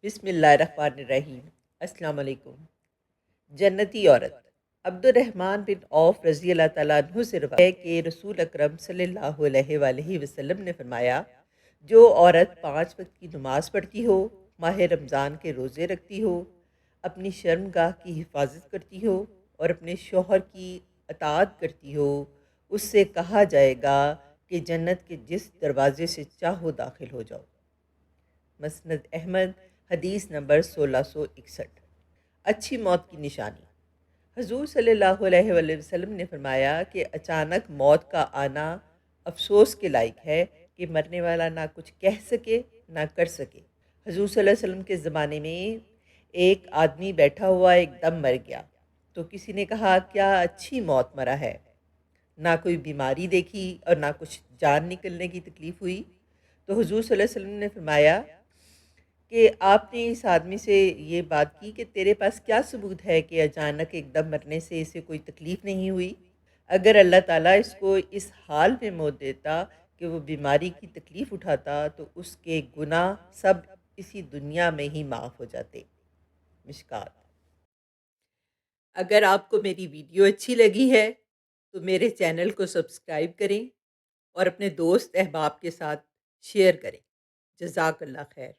بسم اللہ الرحمن الرحیم۔ السلام علیکم۔ جنتی عورت۔ عبد الرحمن بن عوف رضی اللہ تعالیٰ عنہ سے روایت ہے کہ رسول اکرم صلی اللہ علیہ وآلہ وسلم نے فرمایا، جو عورت 5 وقت کی نماز پڑھتی ہو، ماہ رمضان کے روزے رکھتی ہو، اپنی شرمگاہ کی حفاظت کرتی ہو اور اپنے شوہر کی اطاعت کرتی ہو، اس سے کہا جائے گا کہ جنت کے جس دروازے سے چاہو داخل ہو جاؤ۔ مسند احمد، حدیث نمبر 1661۔ اچھی موت کی نشانی۔ حضور صلی اللہ علیہ وآلہ وسلم نے فرمایا کہ اچانک موت کا آنا افسوس کے لائق ہے کہ مرنے والا نہ کچھ کہہ سکے نہ کر سکے۔ حضور صلی اللہ علیہ وسلم کے زمانے میں ایک آدمی بیٹھا ہوا ایک دم مر گیا، تو کسی نے کہا کیا اچھی موت مرا ہے، نہ کوئی بیماری دیکھی اور نہ کچھ جان نکلنے کی تکلیف ہوئی۔ تو حضور صلی اللہ علیہ وسلم نے فرمایا کہ آپ نے اس آدمی سے یہ بات کی کہ تیرے پاس کیا ثبوت ہے کہ اچانک ایک دم مرنے سے اسے کوئی تکلیف نہیں ہوئی؟ اگر اللہ تعالیٰ اس کو اس حال میں موت دیتا کہ وہ بیماری کی تکلیف اٹھاتا تو اس کے گناہ سب اسی دنیا میں ہی معاف ہو جاتے۔ مشکات۔ اگر آپ کو میری ویڈیو اچھی لگی ہے تو میرے چینل کو سبسکرائب کریں اور اپنے دوست احباب کے ساتھ شیئر کریں۔ جزاک اللہ خیر۔